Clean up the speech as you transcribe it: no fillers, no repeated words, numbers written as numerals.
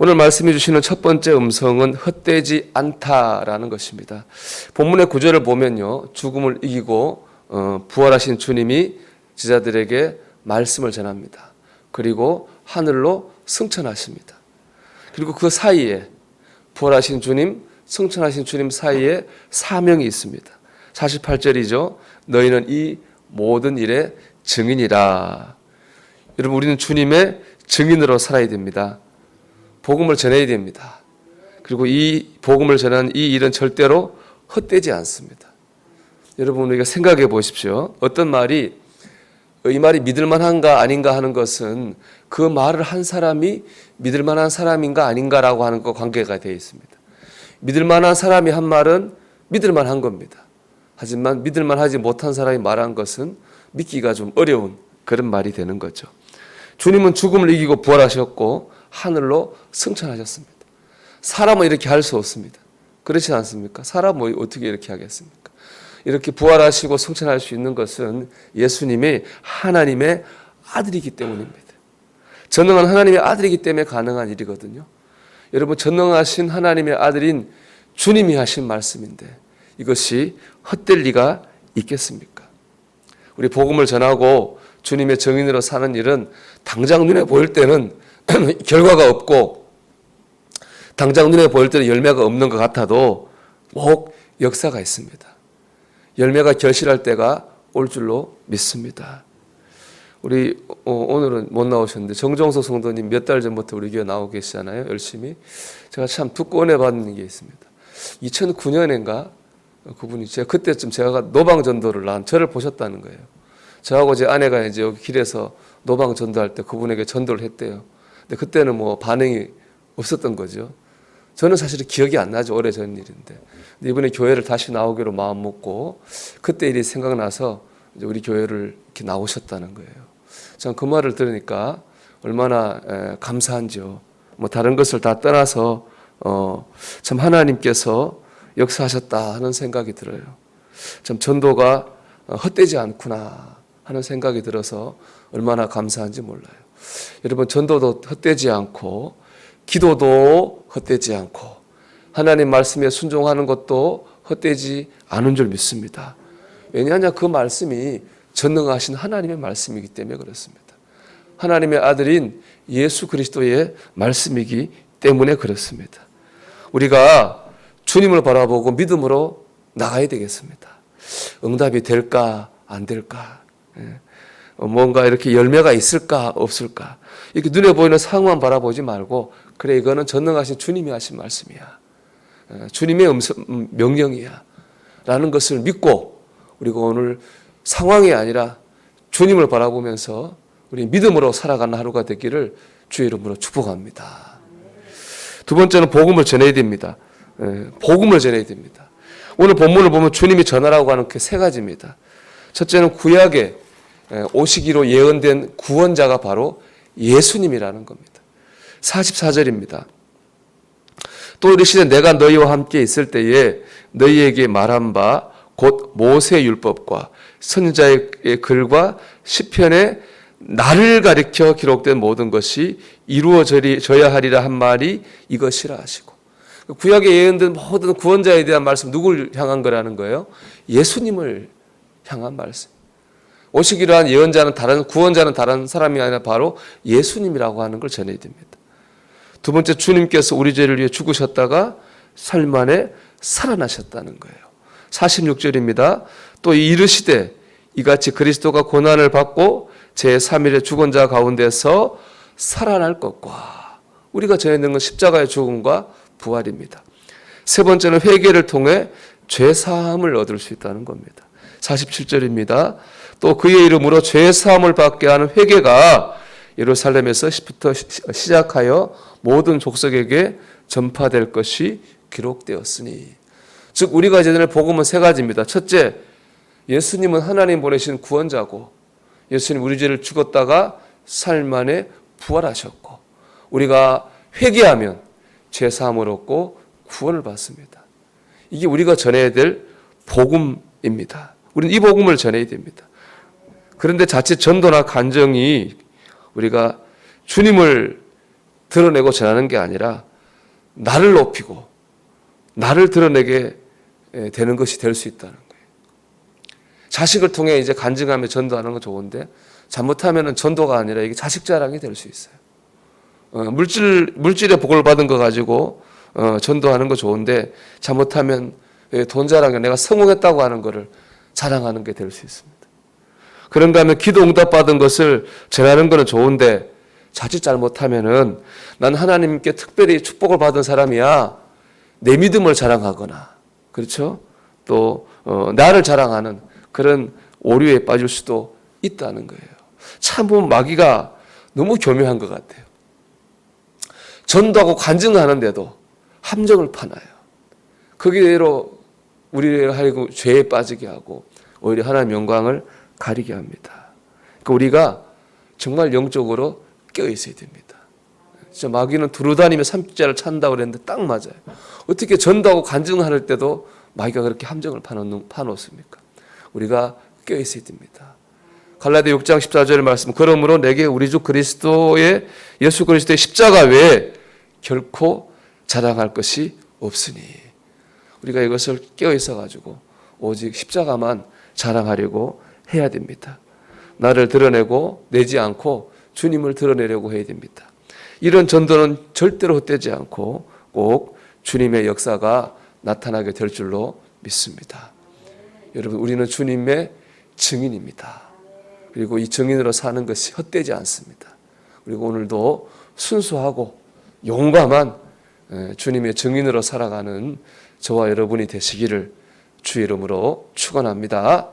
오늘 말씀해 주시는 첫 번째 음성은 헛되지 않다라는 것입니다. 본문의 구절을 보면요, 죽음을 이기고 부활하신 주님이 제자들에게 말씀을 전합니다. 그리고 하늘로 승천하십니다. 그리고 그 사이에 부활하신 주님, 승천하신 주님 사이에 사명이 있습니다. 48절이죠. 너희는 이 모든 일의 증인이라. 여러분, 우리는 주님의 증인으로 살아야 됩니다. 복음을 전해야 됩니다. 그리고 이 복음을 전하는 이 일은 절대로 헛되지 않습니다. 여러분, 우리가 생각해 보십시오. 어떤 말이 이 말이 믿을만한가 아닌가 하는 것은 그 말을 한 사람이 믿을만한 사람인가 아닌가라고 하는 것과 관계가 되어 있습니다. 믿을만한 사람이 한 말은 믿을만한 겁니다. 하지만 믿을만하지 못한 사람이 말한 것은 믿기가 좀 어려운 그런 말이 되는 거죠. 주님은 죽음을 이기고 부활하셨고 하늘로 승천하셨습니다. 사람은 이렇게 할 수 없습니다. 그렇지 않습니까? 사람은 어떻게 이렇게 하겠습니까? 이렇게 부활하시고 승천할 수 있는 것은 예수님이 하나님의 아들이기 때문입니다. 전능한 하나님의 아들이기 때문에 가능한 일이거든요. 여러분, 전능하신 하나님의 아들인 주님이 하신 말씀인데 이것이 헛될 리가 있겠습니까? 우리 복음을 전하고 주님의 증인으로 사는 일은 당장 눈에 보일 때는 결과가 없고 당장 눈에 보일 때는 열매가 없는 것 같아도 꼭 역사가 있습니다. 열매가 결실할 때가 올 줄로 믿습니다. 우리 오늘은 못 나오셨는데 정종석 성도님 몇 달 전부터 우리 교회 나오고 계시잖아요. 열심히. 제가 참 듣고 은혜 받는 게 있습니다. 2009년인가 그분이 그때쯤 제가 노방 전도를 저를 보셨다는 거예요. 저하고 제 아내가 이제 여기 길에서 노방 전도할 때 그분에게 전도를 했대요. 근데 그때는 뭐 반응이 없었던 거죠. 저는 사실 기억이 안 나죠. 오래전 일인데. 근데 이번에 교회를 다시 나오기로 마음 먹고 그때 일이 생각나서 이제 우리 교회를 이렇게 나오셨다는 거예요. 전 그 말을 들으니까 얼마나 감사한지요. 뭐 다른 것을 다 떠나서 참 하나님께서 역사하셨다 하는 생각이 들어요. 참 전도가 헛되지 않구나 하는 생각이 들어서 얼마나 감사한지 몰라요. 여러분, 전도도 헛되지 않고 기도도 헛되지 않고 하나님 말씀에 순종하는 것도 헛되지 않은 줄 믿습니다. 왜냐하면 그 말씀이 전능하신 하나님의 말씀이기 때문에 그렇습니다. 하나님의 아들인 예수 그리스도의 말씀이기 때문에 그렇습니다. 우리가 주님을 바라보고 믿음으로 나가야 되겠습니다. 응답이 될까 안 될까, 뭔가 이렇게 열매가 있을까 없을까, 이렇게 눈에 보이는 상황만 바라보지 말고 그래 이거는 전능하신 주님이 하신 말씀이야, 주님의 명령이야 라는 것을 믿고 우리가 오늘 상황이 아니라 주님을 바라보면서 우리 믿음으로 살아가는 하루가 되기를 주의 이름으로 축복합니다. 두 번째는 복음을 전해야 됩니다. 복음을 전해야 됩니다. 오늘 본문을 보면 주님이 전하라고 하는 그 세 가지입니다. 첫째는 구약에 오시기로 예언된 구원자가 바로 예수님이라는 겁니다. 44절입니다. 또 이르시되 내가 너희와 함께 있을 때에 너희에게 말한 바 곧 모세 율법과 선지자의 글과 시편에 나를 가리켜 기록된 모든 것이 이루어져야 하리라 한 말이 이것이라 하시고, 구약에 예언된 모든 구원자에 대한 말씀 누굴 향한 거라는 거예요? 예수님을 향한 말씀. 오시기로 한 예언자는 구원자는 다른 사람이 아니라 바로 예수님이라고 하는 걸 전해야 됩니다. 두 번째, 주님께서 우리 죄를 위해 죽으셨다가 사흘 만에 살아나셨다는 거예요. 46절입니다. 또 이르시되 이같이 그리스도가 고난을 받고 제3일에 죽은 자 가운데서 살아날 것과, 우리가 전해야 되는 건 십자가의 죽음과 부활입니다. 세 번째는 회개를 통해 죄사함을 얻을 수 있다는 겁니다. 47절입니다. 또 그의 이름으로 죄사함을 받게 하는 회개가 예루살렘에서부터 시작하여 모든 족속에게 전파될 것이 기록되었으니. 즉 우리가 이제 복음은 세 가지입니다. 첫째, 예수님은 하나님 보내신 구원자고 예수님 우리 죄를 죽었다가 사흘 만에 부활하셨고 우리가 회개하면 죄사함을 얻고 구원을 받습니다. 이게 우리가 전해야 될 복음입니다. 우리는 이 복음을 전해야 됩니다. 그런데 자칫 전도나 간증이 우리가 주님을 드러내고 전하는 게 아니라 나를 높이고 나를 드러내게 되는 것이 될 수 있다는 거예요. 자식을 통해 이제 간증하며 전도하는 건 좋은데 잘못하면은 전도가 아니라 이게 자식 자랑이 될 수 있어요. 물질의 복을 받은 거 가지고 전도하는 거 좋은데 잘못하면 돈 자랑에 내가 성공했다고 하는 거를 자랑하는 게 될 수 있습니다. 그런가 하면 기도 응답 받은 것을 전하는 거는 좋은데 자칫 잘못하면은 난 하나님께 특별히 축복을 받은 사람이야. 내 믿음을 자랑하거나 그렇죠? 또 나를 자랑하는 그런 오류에 빠질 수도 있다는 거예요. 참 보면 마귀가 너무 교묘한 것 같아요. 전도하고 간증하는데도 함정을 파놔요. 거기로 우리를 하여금 죄에 빠지게 하고 오히려 하나님의 영광을 가리게 합니다. 그러니까 우리가 정말 영적으로 깨어있어야 됩니다. 진짜 마귀는 두루다니며 삼자를 찾는다고 그랬는데 딱 맞아요. 어떻게 전도하고 간증할 때도 마귀가 그렇게 함정을 파놓습니까? 우리가 깨어있어야 됩니다. 갈라디아 6장 14절 말씀, 그러므로 내게 우리 주 그리스도의 예수 그리스도의 십자가 외에 결코 자랑할 것이 없으니, 우리가 이것을 깨어있어 가지고 오직 십자가만 자랑하려고 해야 됩니다. 나를 드러내고 내지 않고 주님을 드러내려고 해야 됩니다. 이런 전도는 절대로 헛되지 않고 꼭 주님의 역사가 나타나게 될 줄로 믿습니다. 여러분, 우리는 주님의 증인입니다. 그리고 이 증인으로 사는 것이 헛되지 않습니다. 그리고 오늘도 순수하고 용감한 주님의 증인으로 살아가는 저와 여러분이 되시기를 주의 이름으로 축원합니다.